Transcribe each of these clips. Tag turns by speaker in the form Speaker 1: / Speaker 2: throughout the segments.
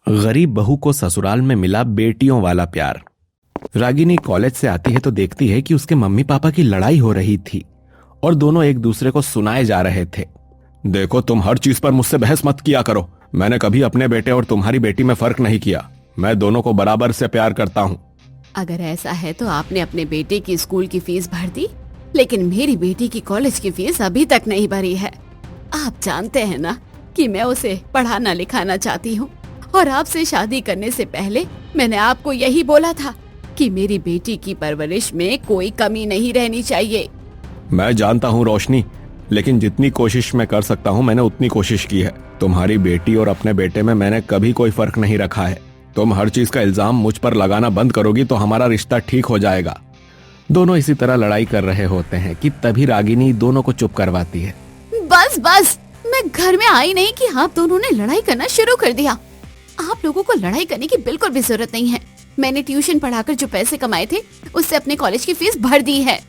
Speaker 1: गरीब बहू को ससुराल में मिला बेटियों वाला प्यार। रागिनी कॉलेज से आती है तो देखती है कि उसके मम्मी पापा की लड़ाई हो रही थी और दोनों एक दूसरे को सुनाए जा रहे थे। देखो, तुम हर चीज पर मुझसे बहस मत किया करो। मैंने कभी अपने बेटे और तुम्हारी बेटी में फर्क नहीं किया। मैं दोनों को बराबर से प्यार करता हूँ।
Speaker 2: अगर ऐसा है तो आपने अपने बेटे की स्कूल की फीस भर दी, लेकिन मेरी बेटी की कॉलेज की फीस अभी तक नहीं भरी है। आप जानते हैं ना कि मैं उसे पढ़ाना लिखाना चाहती हूँ, और आपसे शादी करने से पहले मैंने आपको यही बोला था कि मेरी बेटी की परवरिश में कोई कमी नहीं रहनी चाहिए।
Speaker 1: मैं जानता हूँ रोशनी, लेकिन जितनी कोशिश मैं कर सकता हूँ मैंने उतनी कोशिश की है। तुम्हारी बेटी और अपने बेटे में मैंने कभी कोई फर्क नहीं रखा है। तुम हर चीज का इल्जाम मुझ पर लगाना बंद करोगी तो हमारा रिश्ता ठीक हो जाएगा। दोनों इसी तरह लड़ाई कर रहे होते हैं कि तभी रागिनी दोनों को चुप करवाती है।
Speaker 2: बस बस, मैं घर में आई नहीं कि आप दोनों ने लड़ाई करना शुरू कर दिया। आप लोगों को लड़ाई करने की बिल्कुल भी जरूरत नहीं है। मैंने ट्यूशन पढ़ाकर जो पैसे कमाए थे उससे अपने कॉलेज की फीस भर दी है।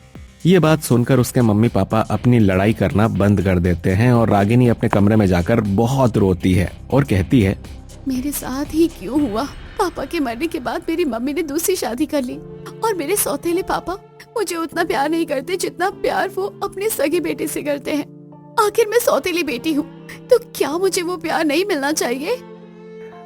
Speaker 1: ये बात सुनकर उसके मम्मी पापा अपनी लड़ाई करना बंद कर देते हैं और रागिनी अपने कमरे में जाकर बहुत रोती है और कहती है,
Speaker 2: मेरे साथ ही क्यों हुआ? पापा के मरने के बाद मेरी मम्मी ने दूसरी शादी कर ली, और मेरे सौतेले पापा मुझे उतना प्यार नहीं करते जितना प्यार वो अपने सगे बेटे से करते हैं। आखिर मैं सौतेली बेटी हूँ, तो क्या मुझे वो प्यार नहीं मिलना चाहिए?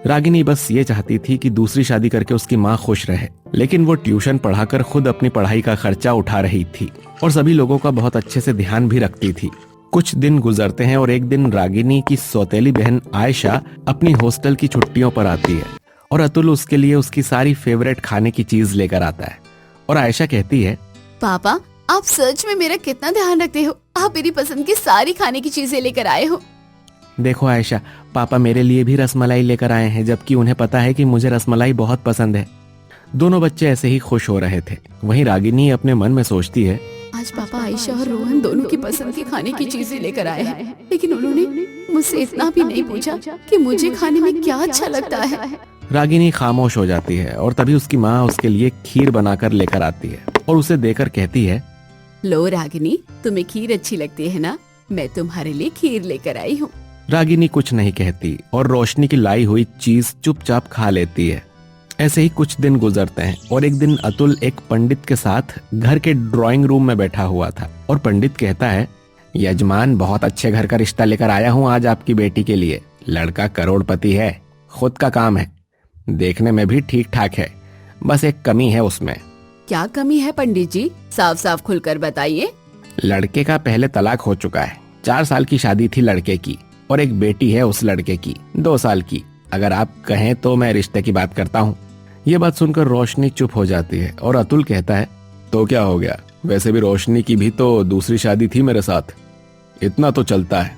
Speaker 1: रागिनी बस ये चाहती थी कि दूसरी शादी करके उसकी माँ खुश रहे, लेकिन वो ट्यूशन पढ़ाकर खुद अपनी पढ़ाई का खर्चा उठा रही थी और सभी लोगों का बहुत अच्छे से ध्यान भी रखती थी। कुछ दिन गुजरते हैं और एक दिन रागिनी की सौतेली बहन आयशा अपनी हॉस्टल की छुट्टियों पर आती है और अतुल उसके लिए उसकी सारी फेवरेट खाने की चीज लेकर आता है। और आयशा कहती है,
Speaker 2: पापा, आप सच में मेरा कितना ध्यान रखते हो। आप मेरी पसंद की सारी खाने की चीजें लेकर आए हो।
Speaker 1: देखो आयशा, पापा मेरे लिए भी रसमलाई लेकर आए हैं, जबकि उन्हें पता है कि मुझे रसमलाई बहुत पसंद है। दोनों बच्चे ऐसे ही खुश हो रहे थे। वहीं रागिनी अपने मन में सोचती है,
Speaker 2: आज पापा आयशा और रोहन दोनों की पसंद की खाने की चीजें लेकर आए हैं, लेकिन उन्होंने मुझसे इतना भी नहीं पूछा कि मुझे खाने में क्या अच्छा लगता है।
Speaker 1: रागिनी खामोश हो जाती है और तभी उसकी माँ उसके लिए खीर बनाकर लेकर आती है और उसे देकर कहती है,
Speaker 2: लो रागिनी, तुम्हें खीर अच्छी लगती है ना? मैं तुम्हारे लिए खीर लेकर आई हूँ।
Speaker 1: रागिनी कुछ नहीं कहती और रोशनी की लाई हुई चीज चुपचाप खा लेती है। ऐसे ही कुछ दिन गुजरते हैं और एक दिन अतुल एक पंडित के साथ घर के ड्राइंग रूम में बैठा हुआ था और पंडित कहता है, यजमान, बहुत अच्छे घर का रिश्ता लेकर आया हूँ आज आपकी बेटी के लिए। लड़का करोड़पति है, खुद का काम है, देखने में भी ठीक ठाक है, बस एक कमी है उसमें।
Speaker 2: क्या कमी है पंडित जी? साफ साफ खुलकर बताइए।
Speaker 1: लड़के का पहले तलाक हो चुका है। 4 साल की शादी थी लड़के की और एक बेटी है उस लड़के की 2 साल की। अगर आप कहें तो मैं रिश्ते की बात करता हूँ। ये बात सुनकर रोशनी चुप हो जाती है और अतुल कहता है, तो क्या हो गया? वैसे भी रोशनी की भी तो दूसरी शादी थी मेरे साथ, इतना तो चलता है।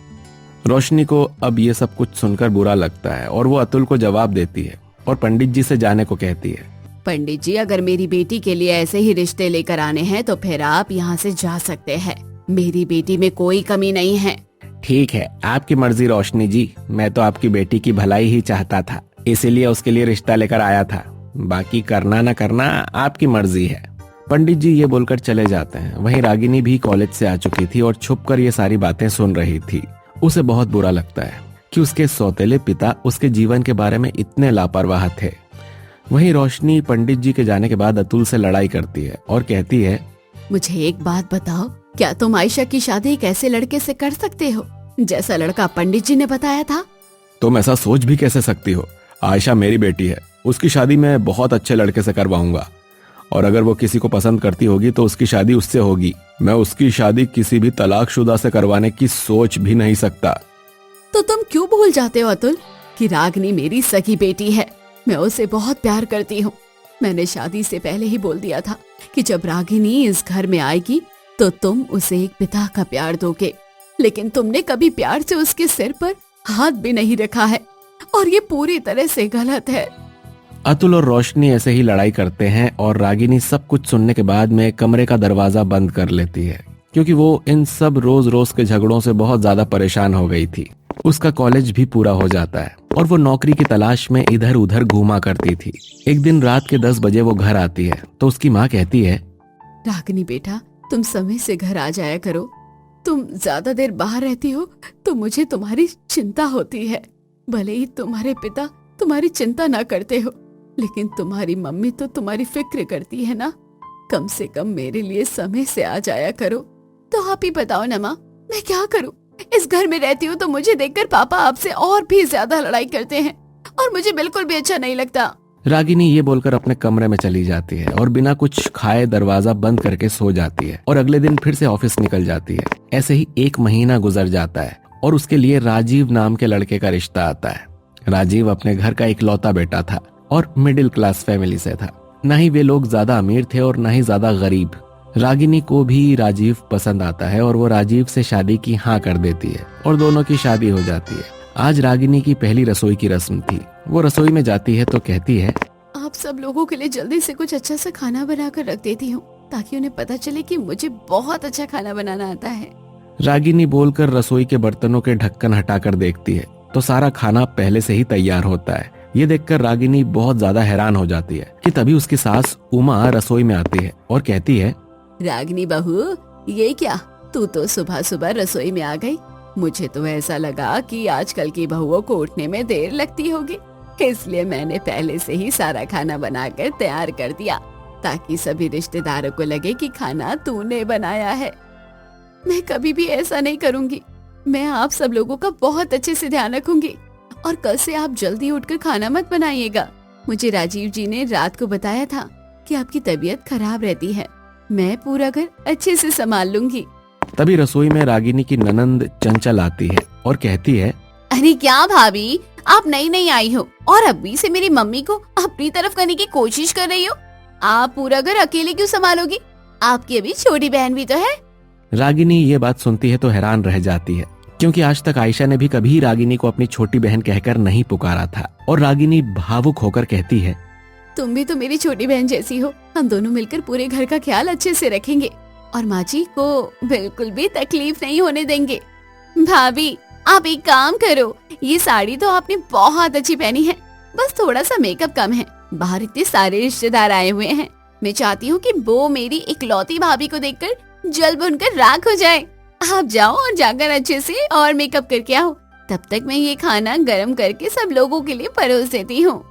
Speaker 1: रोशनी को अब ये सब कुछ सुनकर बुरा लगता है और वो अतुल को जवाब देती है और पंडित जी से जाने को कहती है।
Speaker 2: पंडित जी, अगर मेरी बेटी के लिए ऐसे ही रिश्ते लेकर आने हैं तो फिर आप यहाँ से जा सकते हैं। मेरी बेटी में कोई कमी नहीं है।
Speaker 1: ठीक है, आपकी मर्जी रोशनी जी। मैं तो आपकी बेटी की भलाई ही चाहता था, इसीलिए उसके लिए रिश्ता लेकर आया था। बाकी करना न करना आपकी मर्जी है। पंडित जी ये बोलकर चले जाते हैं। वहीं रागिनी भी कॉलेज से आ चुकी थी और छुपकर ये सारी बातें सुन रही थी। उसे बहुत बुरा लगता है कि उसके सौतेले पिता उसके जीवन के बारे में इतने लापरवाह थे। वहीं रोशनी पंडित जी के जाने के बाद अतुल से लड़ाई करती है और कहती है,
Speaker 2: मुझे एक बात बताओ, क्या तुम आयशा की शादी एक ऐसे लड़के से कर सकते हो जैसा लड़का पंडित जी ने बताया था?
Speaker 1: तुम ऐसा सोच भी कैसे सकती हो? आयशा मेरी बेटी है, उसकी शादी मैं बहुत अच्छे लड़के से करवाऊंगा और अगर वो किसी को पसंद करती होगी तो उसकी शादी उससे होगी। मैं उसकी शादी किसी भी तलाकशुदा से करवाने की सोच भी नहीं सकता।
Speaker 2: तो तुम क्यों भूल जाते हो अतुल कि रागिनी मेरी सगी बेटी है? मैं उसे बहुत प्यार करती हूँ। मैंने शादी से पहले ही बोल दिया था कि जब रागिनी इस घर में आएगी तो तुम उसे एक पिता का प्यार दोगे, लेकिन तुमने कभी प्यार से उसके सिर पर हाथ भी नहीं रखा है और ये पूरी तरह से गलत है।
Speaker 1: अतुल और रोशनी ऐसे ही लड़ाई करते हैं और रागिनी सब कुछ सुनने के बाद में कमरे का दरवाजा बंद कर लेती है, क्योंकि वो इन सब रोज रोज के झगड़ों से बहुत ज्यादा परेशान हो गई थी। उसका कॉलेज भी पूरा हो जाता है और वो नौकरी की तलाश में इधर उधर घूमा करती थी। एक दिन रात के 10 बजे वो घर आती है तो उसकी माँ कहती है,
Speaker 2: रागिनी बेटा, तुम समय से घर आ जाया करो। तुम ज्यादा देर बाहर रहती हो तो मुझे तुम्हारी चिंता होती है। भले ही तुम्हारे पिता तुम्हारी चिंता ना करते हो, लेकिन तुम्हारी मम्मी तो तुम्हारी फिक्र करती है ना। कम से कम मेरे लिए समय से आ जाया करो। तो आप ही बताओ ना माँ, मैं क्या करूँ? इस घर में रहती हूँ तो मुझे देखकर पापा आपसे और भी ज्यादा लड़ाई करते हैं और मुझे बिल्कुल भी अच्छा नहीं लगता।
Speaker 1: रागिनी ये बोलकर अपने कमरे में चली जाती है और बिना कुछ खाए दरवाजा बंद करके सो जाती है और अगले दिन फिर से ऑफिस निकल जाती है। ऐसे ही 1 महीना गुजर जाता है और उसके लिए राजीव नाम के लड़के का रिश्ता आता है। राजीव अपने घर का इकलौता बेटा था और मिडिल क्लास फैमिली से था। न ही वे लोग ज्यादा अमीर थे और न ही ज्यादा गरीब। रागिनी को भी राजीव पसंद आता है और वो राजीव से शादी की हाँ कर देती है और दोनों की शादी हो जाती है। आज रागिनी की पहली रसोई की रस्म थी। वो रसोई में जाती है तो कहती है,
Speaker 2: आप सब लोगों के लिए जल्दी से कुछ अच्छा सा खाना बना कर रख देती हूँ ताकि उन्हें पता चले कि मुझे बहुत अच्छा खाना बनाना आता है।
Speaker 1: रागिनी बोलकर रसोई के बर्तनों के ढक्कन हटाकर देखती है तो सारा खाना पहले से ही तैयार होता है। ये देखकर रागिनी बहुत ज्यादा हैरान हो जाती है कि तभी उसकी सास उमा रसोई में आती है और कहती है,
Speaker 2: रागिनी बहू, ये क्या, तू तो सुबह सुबह रसोई में आ गई। मुझे तो ऐसा लगा कि आजकल की बहुओं को उठने में देर लगती होगी, इसलिए मैंने पहले से ही सारा खाना बनाकर तैयार कर दिया ताकि सभी रिश्तेदारों को लगे कि खाना तूने बनाया है। मैं कभी भी ऐसा नहीं करूंगी। मैं आप सब लोगों का बहुत अच्छे से ध्यान रखूंगी और कल से आप जल्दी उठकर खाना मत बनाइएगा। मुझे राजीव जी ने रात को बताया था कि आपकी तबीयत खराब रहती है। मैं पूरा घर अच्छे से संभाल लूंगी।
Speaker 1: तभी रसोई में रागिनी की ननंद चंचल आती है और कहती है,
Speaker 2: अरे क्या भाभी, आप नई नई आई हो और अभी से मेरी मम्मी को अपनी तरफ करने की कोशिश कर रही हो। आप पूरा घर अकेले क्यों संभालोगी? आपकी अभी छोटी बहन भी तो है।
Speaker 1: रागिनी ये बात सुनती है तो हैरान रह जाती है, क्योंकि आज तक आयशा ने भी कभी रागिनी को अपनी छोटी बहन कहकर नहीं पुकारा था। और रागिनी भावुक होकर कहती है,
Speaker 2: तुम भी तो मेरी छोटी बहन जैसी हो। हम दोनों मिलकर पूरे घर का ख्याल अच्छे से रखेंगे और माँ जी को बिल्कुल भी तकलीफ नहीं होने देंगे। भाभी, आप एक काम करो, ये साड़ी तो आपने बहुत अच्छी पहनी है, बस थोड़ा सा मेकअप कम है। बाहर इतने सारे रिश्तेदार आए हुए हैं। मैं चाहती हूँ कि वो मेरी इकलौती भाभी को देखकर जल बुनकर राख हो जाए। आप जाओ और जाकर अच्छे से और मेकअप करके आओ। तब तक मैं ये खाना गरम करके सब लोगों के लिए परोस देती हूँ।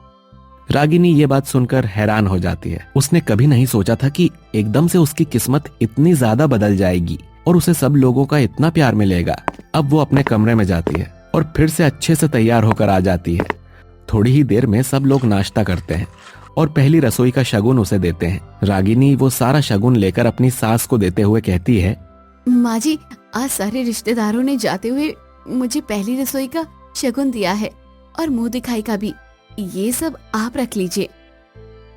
Speaker 1: रागिनी ये बात सुनकर हैरान हो जाती है। उसने कभी नहीं सोचा था कि एकदम से उसकी किस्मत इतनी ज्यादा बदल जाएगी और उसे सब लोगों का इतना प्यार मिलेगा। अब वो अपने कमरे में जाती है और फिर से अच्छे से तैयार होकर आ जाती है। थोड़ी ही देर में सब लोग नाश्ता करते हैं और पहली रसोई का शगुन उसे देते हैं। रागिनी वो सारा शगुन लेकर अपनी सास को देते हुए कहती है,
Speaker 2: माँ जी, आज सारे रिश्तेदारों ने जाते हुए मुझे पहली रसोई का शगुन दिया है और मुंह दिखाई का भी। ये सब आप रख लीजिए।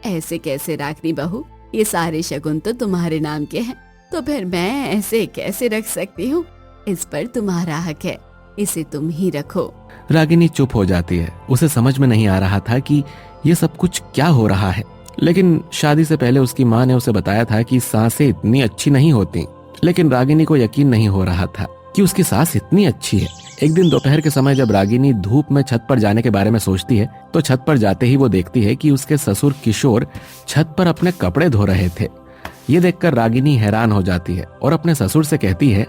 Speaker 2: ऐसे कैसे रागिनी बहू, ये सारे शगुन तो तुम्हारे नाम के हैं, तो फिर मैं ऐसे कैसे रख सकती हूँ? इस पर तुम्हारा हक है, इसे तुम ही रखो।
Speaker 1: रागिनी चुप हो जाती है। उसे समझ में नहीं आ रहा था कि ये सब कुछ क्या हो रहा है, लेकिन शादी से पहले उसकी माँ ने उसे बताया था कि सासें इतनी अच्छी नहीं होती। लेकिन रागिनी को यकीन नहीं हो रहा था कि उसकी सास इतनी अच्छी है। एक दिन दोपहर के समय जब रागिनी धूप में छत पर जाने के बारे में सोचती है तो छत पर जाते ही वो देखती है कि उसके ससुर किशोर छत पर अपने कपड़े धो रहे थे। ये देखकर रागिनी हैरान हो जाती है और अपने ससुर से कहती है,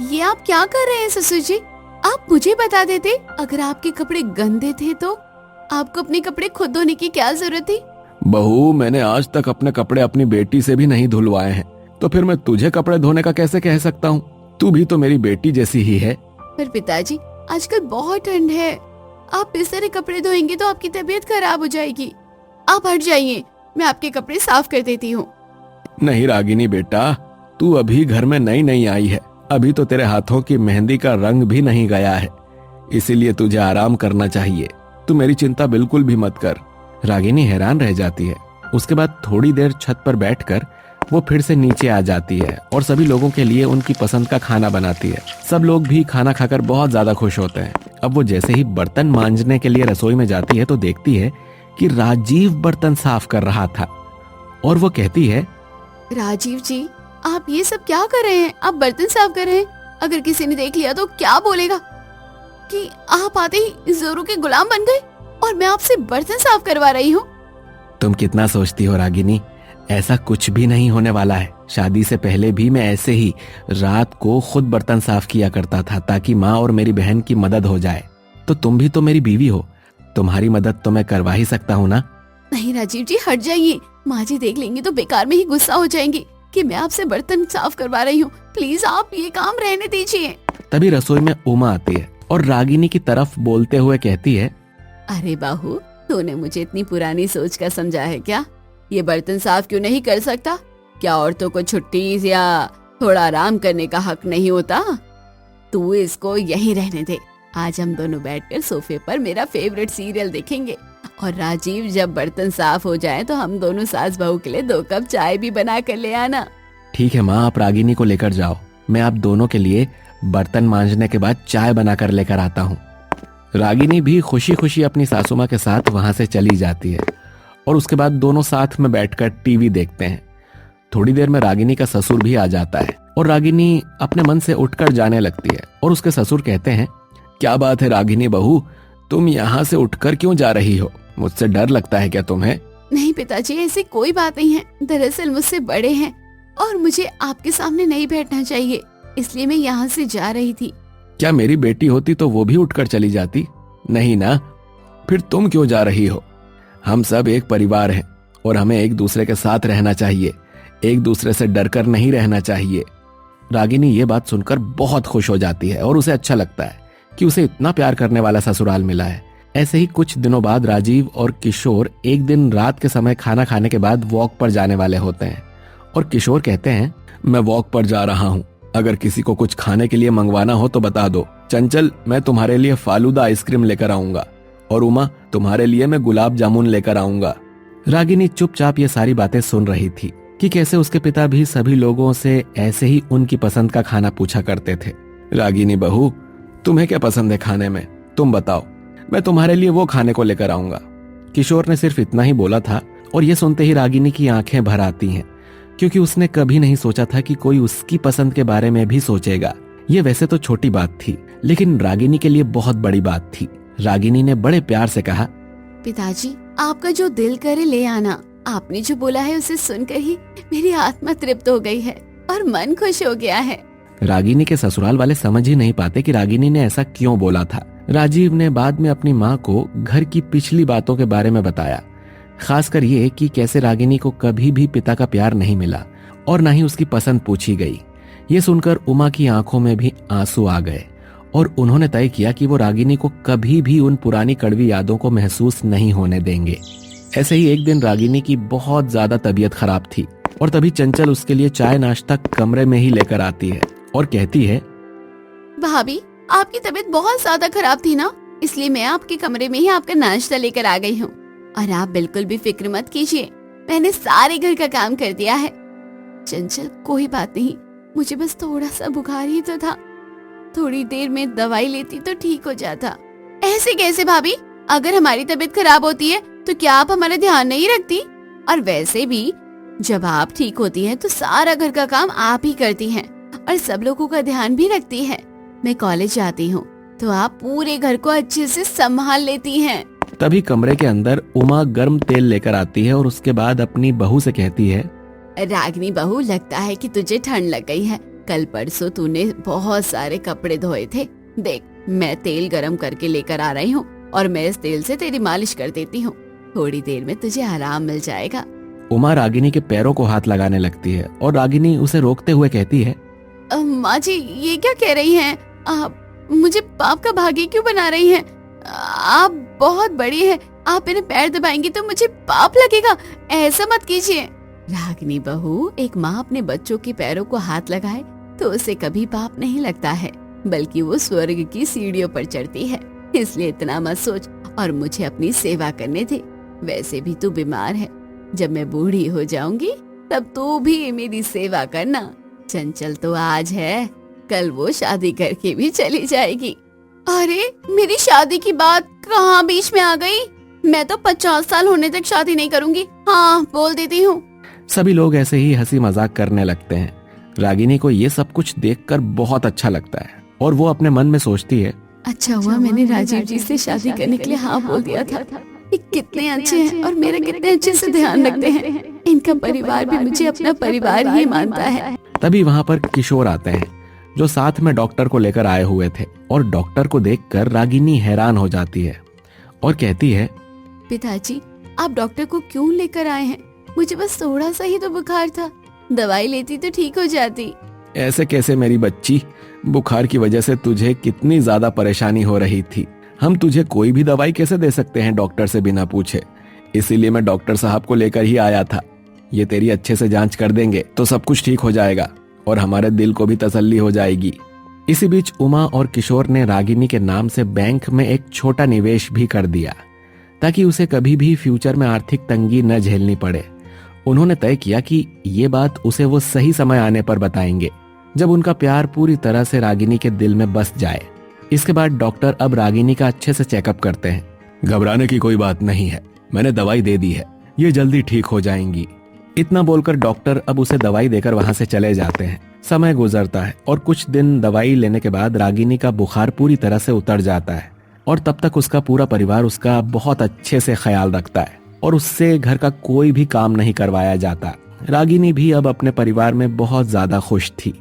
Speaker 2: ये आप क्या कर रहे हैं ससुर जी? आप मुझे बता देते, अगर आपके कपड़े गंदे थे तो आपको अपने कपड़े खुद धोने की क्या जरूरत थी?
Speaker 1: बहू, मैंने आज तक अपने कपड़े अपनी बेटी से भी नहीं धुलवाए हैं, तो फिर मैं तुझे कपड़े धोने का कैसे कह सकता हूँ? तू भी तो मेरी बेटी जैसी ही है।
Speaker 2: पर पिताजी, आजकल बहुत ठंड है, आप इस तरह कपड़े धोएंगे तो आपकी तबीयत खराब हो जाएगी। आप हट जाइए, मैं आपके कपड़े साफ कर देती हूँ।
Speaker 1: नहीं रागिनी बेटा, तू अभी घर में नई नई आई है, अभी तो तेरे हाथों की मेहंदी का रंग भी नहीं गया है, इसीलिए तुझे आराम करना चाहिए। तू मेरी चिंता बिल्कुल भी मत कर। रागिनी हैरान रह जाती है। उसके बाद थोड़ी देर छत पर बैठकर वो फिर से नीचे आ जाती है और सभी लोगों के लिए उनकी पसंद का खाना बनाती है। सब लोग भी खाना खाकर बहुत ज्यादा खुश होते हैं। अब वो जैसे ही बर्तन मांजने के लिए रसोई में जाती है तो देखती है कि राजीव बर्तन साफ कर रहा था और वो कहती है,
Speaker 2: राजीव जी, आप ये सब क्या कर रहे हैं? आप बर्तन साफ कर रहे हैं। अगर किसी ने देख लिया तो क्या बोलेगा कि आप आते ही जोरों के गुलाम बन गए और मैं आपसे बर्तन साफ करवा रही हूँ।
Speaker 1: तुम कितना सोचती हो रागिनी, ऐसा कुछ भी नहीं होने वाला है। शादी से पहले भी मैं ऐसे ही रात को खुद बर्तन साफ किया करता था ताकि माँ और मेरी बहन की मदद हो जाए। तो तुम भी तो मेरी बीवी हो, तुम्हारी मदद तो मैं करवा ही सकता हूँ ना।
Speaker 2: नहीं राजीव जी, हट जाइए। माँ जी देख लेंगी तो बेकार में ही गुस्सा हो जाएंगी कि मैं आपसे बर्तन साफ करवा रही हूँ। प्लीज आप ये काम रहने दीजिए।
Speaker 1: तभी रसोई में उमा आती है और रागिनी की तरफ बोलते हुए कहती है,
Speaker 2: अरे बाहू, तूने मुझे इतनी पुरानी सोच का समझा है क्या? ये बर्तन साफ क्यों नहीं कर सकता? क्या औरतों को छुट्टी या थोड़ा आराम करने का हक नहीं होता? तू इसको यहीं रहने दे। आज हम दोनों बैठकर सोफे पर मेरा फेवरेट सीरियल देखेंगे और राजीव जब बर्तन साफ हो जाए तो हम दोनों सास बहू के लिए 2 कप चाय भी बना कर ले आना।
Speaker 1: ठीक है माँ, आप रागिनी को लेकर जाओ, मैं आप दोनों के लिए बर्तन मांजने के बाद चाय बनाकर लेकर आता हूँ। रागिनी भी खुशी खुशी अपनी सासू माँ के साथ वहां से चली जाती है और उसके बाद दोनों साथ में बैठकर टीवी देखते हैं। थोड़ी देर में रागिनी का ससुर भी आ जाता है और रागिनी अपने मन से उठकर जाने लगती है और उसके ससुर कहते हैं, क्या बात है रागिनी बहू, तुम यहाँ से उठकर क्यों जा रही हो? मुझसे डर लगता है क्या तुम्हें?
Speaker 2: नहीं पिताजी, ऐसी कोई बात नहीं है। दरअसल मुझसे बड़े हैं और मुझे आपके सामने नहीं बैठना चाहिए, इसलिए मैं यहाँ से जा रही थी।
Speaker 1: क्या मेरी बेटी होती तो वो भी उठकर चली जाती? नहीं ना, फिर तुम क्यों जा रही हो? हम सब एक परिवार हैं और हमें एक दूसरे के साथ रहना चाहिए, एक दूसरे से डरकर नहीं रहना चाहिए। रागिनी ये बात सुनकर बहुत खुश हो जाती है और उसे अच्छा लगता है कि उसे इतना प्यार करने वाला ससुराल मिला है। ऐसे ही कुछ दिनों बाद राजीव और किशोर एक दिन रात के समय खाना खाने के बाद वॉक पर जाने वाले होते हैं और किशोर कहते हैं, मैं वॉक पर जा रहा हूँ, अगर किसी को कुछ खाने के लिए मंगवाना हो तो बता दो। चंचल, मैं तुम्हारे लिए फालूदा आइसक्रीम लेकर आऊंगा और उमा, तुम्हारे लिए मैं गुलाब जामुन लेकर आऊंगा। रागिनी चुपचाप ये सारी बातें सुन रही थी कि कैसे उसके पिता भी सभी लोगों से ऐसे ही उनकी पसंद का खाना पूछा करते थे। रागिनी बहू, तुम्हें क्या पसंद है खाने में, तुम बताओ, मैं तुम्हारे लिए वो खाने को लेकर आऊंगा। किशोर ने सिर्फ इतना ही बोला था और ये सुनते ही रागिनी की आंखें भर आती हैं, क्योंकि उसने कभी नहीं सोचा था कि कोई उसकी पसंद के बारे में भी सोचेगा। ये वैसे तो छोटी बात थी, लेकिन रागिनी के लिए बहुत बड़ी बात थी। रागिनी ने बड़े प्यार से कहा,
Speaker 2: पिताजी, आपका जो दिल करे ले आना। आपने जो बोला है उसे सुनकर ही मेरी आत्मा तृप्त हो गई है और मन खुश हो गया है।
Speaker 1: रागिनी के ससुराल वाले समझ ही नहीं पाते कि रागिनी ने ऐसा क्यों बोला था। राजीव ने बाद में अपनी माँ को घर की पिछली बातों के बारे में बताया, खासकर ये कि कैसे रागिनी को कभी भी पिता का प्यार नहीं मिला और न ही उसकी पसंद पूछी गई। ये सुनकर उमा की आंखों में भी आंसू आ गए और उन्होंने तय किया कि वो रागिनी को कभी भी उन पुरानी कड़वी यादों को महसूस नहीं होने देंगे। ऐसे ही एक दिन रागिनी की बहुत ज्यादा तबीयत खराब थी और तभी चंचल उसके लिए चाय नाश्ता कमरे में ही लेकर आती है और कहती है,
Speaker 2: भाभी, आपकी तबीयत बहुत ज्यादा खराब थी ना, इसलिए मैं आपके कमरे में ही आपका नाश्ता लेकर आ गई हूँ। और आप बिल्कुल भी फिक्र मत कीजिए, मैंने सारे घर का काम कर दिया है। चंचल, कोई बात नहीं, मुझे बस थोड़ा सा बुखार ही तो था, थोड़ी देर में दवाई लेती तो ठीक हो जाता। ऐसे कैसे भाभी? अगर हमारी तबीयत खराब होती है तो क्या आप हमारा ध्यान नहीं रखती? और वैसे भी जब आप ठीक होती हैं तो सारा घर का काम आप ही करती हैं और सब लोगों का ध्यान भी रखती हैं। मैं कॉलेज जाती हूँ तो आप पूरे घर को अच्छे से संभाल लेती हैं।
Speaker 1: तभी कमरे के अंदर उमा गर्म तेल लेकर आती है और उसके बाद अपनी बहू से कहती है,
Speaker 2: रागिनी बहू, लगता है कि तुझे ठंड लग गई है। कल परसों तूने बहुत सारे कपड़े धोए थे। देख, मैं तेल गरम करके लेकर आ रही हूँ और मैं इस तेल से तेरी मालिश कर देती हूँ। थोड़ी देर में तुझे आराम मिल जाएगा।
Speaker 1: उमा रागिनी के पैरों को हाथ लगाने लगती है और रागिनी उसे रोकते हुए कहती है,
Speaker 2: माँ जी, ये क्या कह रही हैं? आप मुझे पाप का भागी क्यों बना रही हैं? आप बहुत बड़ी है, आप मेरे पैर दबाएंगी तो मुझे पाप लगेगा, ऐसा मत कीजिए। रागिनी बहू, एक माँ अपने बच्चों के पैरों को हाथ लगाए तो उसे कभी पाप नहीं लगता है, बल्कि वो स्वर्ग की सीढ़ियों पर चढ़ती है। इसलिए इतना मत सोच और मुझे अपनी सेवा करने दे। वैसे भी तू बीमार है, जब मैं बूढ़ी हो जाऊंगी तब तू भी मेरी सेवा करना। चंचल तो आज है, कल वो शादी करके भी चली जाएगी। अरे, मेरी शादी की बात कहाँ बीच में आ गई? मैं तो 50 साल होने तक शादी नहीं करूंगी। हाँ, बोल देती हूँ।
Speaker 1: सभी लोग ऐसे ही हंसी मजाक करने लगते हैं। रागिनी को ये सब कुछ देखकर बहुत अच्छा लगता है और वो अपने मन में सोचती है,
Speaker 2: अच्छा हुआ मैंने राजीव जी से शादी करने के लिए हाँ बोल दिया था। ये कितने अच्छे हैं और मेरा कितने अच्छे से ध्यान रखते हैं। इनका परिवार भी मुझे अपना परिवार ही मानता है।
Speaker 1: तभी वहाँ पर किशोर आते हैं जो साथ में डॉक्टर को लेकर आए हुए थे और डॉक्टर को देखकर रागिनी हैरान हो जाती है और कहती है,
Speaker 2: पिताजी आप डॉक्टर को क्यों लेकर आए हैं? मुझे बस थोड़ा सा ही तो बुखार था, दवाई लेती तो ठीक हो जाती।
Speaker 1: ऐसे कैसे मेरी बच्ची, बुखार की वजह से तुझे कितनी ज्यादा परेशानी हो रही थी। हम तुझे कोई भी दवाई कैसे दे सकते हैं डॉक्टर से बिना पूछे, इसीलिए मैं डॉक्टर साहब को लेकर ही आया था। ये तेरी अच्छे से जांच कर देंगे तो सब कुछ ठीक हो जाएगा और हमारे दिल को भी तसल्ली हो जाएगी। इसी बीच उमा और किशोर ने रागिनी के नाम से बैंक में एक छोटा निवेश भी कर दिया ताकि उसे कभी भी फ्यूचर में आर्थिक तंगी न झेलनी पड़े। उन्होंने तय किया कि ये बात उसे वो सही समय आने पर बताएंगे जब उनका प्यार पूरी तरह से रागिनी के दिल में बस जाए। इसके बाद डॉक्टर अब रागिनी का अच्छे से चेकअप करते हैं। घबराने की कोई बात नहीं है, मैंने दवाई दे दी है, ये जल्दी ठीक हो जाएंगी। इतना बोलकर डॉक्टर अब उसे दवाई देकर वहां से चले जाते हैं। समय गुजरता है और कुछ दिन दवाई लेने के बाद रागिनी का बुखार पूरी तरह से उतर जाता है और तब तक उसका पूरा परिवार उसका बहुत अच्छे से ख्याल रखता है और उससे घर का कोई भी काम नहीं करवाया जाता। रागिनी भी अब अपने परिवार में बहुत ज्यादा खुश थी।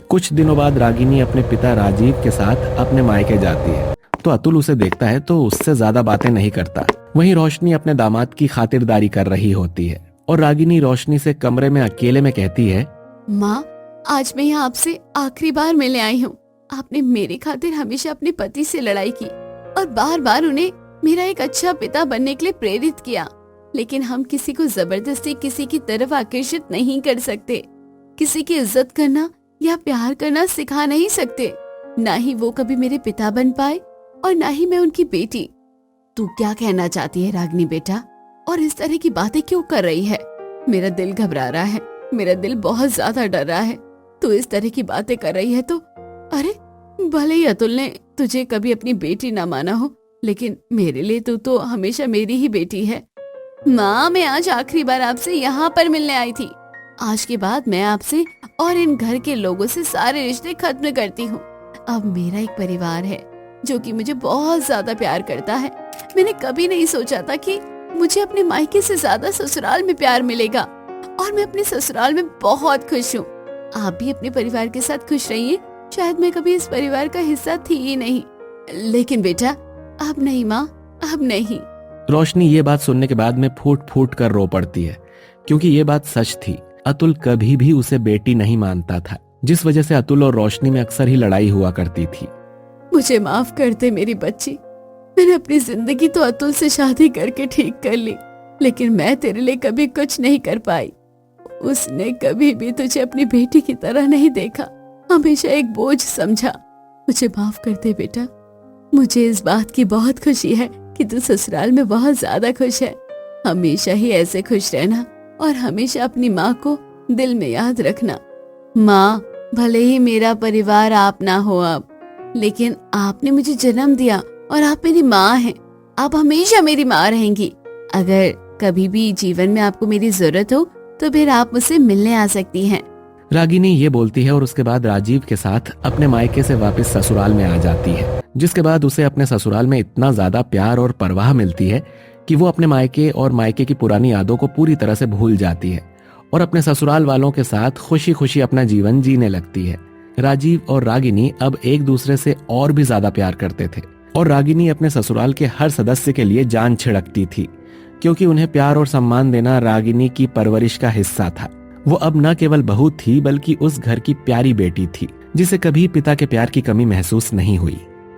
Speaker 1: कुछ दिनों बाद रागिनी अपने पिता राजीव के साथ अपने मायके जाती है तो अतुल उसे देखता है तो उससे ज्यादा बातें नहीं करता। वहीं रोशनी अपने दामाद की खातिरदारी कर रही होती है और रागिनी रोशनी से कमरे में अकेले में कहती है,
Speaker 2: माँ आज मैं यहाँ आपसे आखिरी बार मिलने आई हूँ। आपने मेरी खातिर हमेशा अपने पति से लड़ाई की और बार बार उन्हें मेरा एक अच्छा पिता बनने के लिए प्रेरित किया, लेकिन हम किसी को जबरदस्ती किसी की तरफ आकर्षित नहीं कर सकते। किसी की इज्जत करना या प्यार करना सिखा नहीं सकते। ना ही वो कभी मेरे पिता बन पाए और ना ही मैं उनकी बेटी। तू क्या कहना चाहती है रागिनी बेटा, और इस तरह की बातें क्यों कर रही है? मेरा दिल घबरा रहा है, मेरा दिल बहुत ज्यादा डर रहा है। तू इस तरह की बातें कर रही है तो अरे भले ही अतुल ने तुझे कभी अपनी बेटी ना माना हो, लेकिन मेरे लिए तू तो हमेशा मेरी ही बेटी है। माँ मैं आज आखिरी बार आपसे यहाँ पर मिलने आई थी। आज के बाद मैं आपसे और इन घर के लोगों से सारे रिश्ते खत्म करती हूँ। अब मेरा एक परिवार है जो कि मुझे बहुत ज्यादा प्यार करता है। मैंने कभी नहीं सोचा था कि मुझे अपने मायके से ज्यादा ससुराल में प्यार मिलेगा और मैं अपने ससुराल में बहुत खुश हूँ। आप भी अपने परिवार के साथ खुश रहिए। शायद मैं कभी इस परिवार का हिस्सा थी ही नहीं, लेकिन बेटा अब नहीं माँ, अब नहीं।
Speaker 1: रोशनी ये बात सुनने के बाद में फूट फूट कर रो पड़ती है क्योंकि ये बात सच थी। अतुल कभी भी उसे बेटी नहीं मानता था, जिस वजह से अतुल और रोशनी में अक्सर ही लड़ाई हुआ करती थी।
Speaker 2: मुझे माफ कर दे मेरी बच्ची। मैंने अपनी जिंदगी तो अतुल से शादी करके ठीक कर ली, लेकिन मैं तेरे लिए कभी कुछ नहीं कर पाई। उसने कभी भी तुझे अपनी बेटी की तरह नहीं देखा, हमेशा एक बोझ समझा। मुझे माफ कर दे बेटा। मुझे इस बात की बहुत खुशी है कि तू ससुराल में बहुत ज्यादा खुश है। हमेशा ही ऐसे खुश रहना और हमेशा अपनी माँ को दिल में याद रखना। माँ भले ही मेरा परिवार आप ना हो अब, लेकिन आपने मुझे जन्म दिया और आप मेरी माँ हैं। आप हमेशा मेरी माँ रहेंगी। अगर कभी भी जीवन में आपको मेरी जरूरत हो तो फिर आप मुझसे मिलने आ सकती हैं।
Speaker 1: रागिनी ये बोलती है और उसके बाद राजीव के साथ अपने मायके से वापस ससुराल में आ जाती है, जिसके बाद उसे अपने ससुराल में इतना ज्यादा प्यार और परवाह मिलती है कि वो अपने मायके और मायके की पुरानी यादों को पूरी तरह से भूल जाती है और अपने ससुराल वालों के साथ खुशी खुशी अपना जीवन जीने लगती है। राजीव और रागिनी अब एक दूसरे से और भी ज्यादा प्यार करते थे और रागिनी अपने ससुराल के हर सदस्य के लिए जान छिड़कती थी, क्योंकि उन्हें प्यार और सम्मान देना रागिनी की परवरिश का हिस्सा था। वो अब न केवल बहू थी बल्कि उस घर की प्यारी बेटी थी, जिसे कभी पिता के प्यार की कमी महसूस नहीं हुई।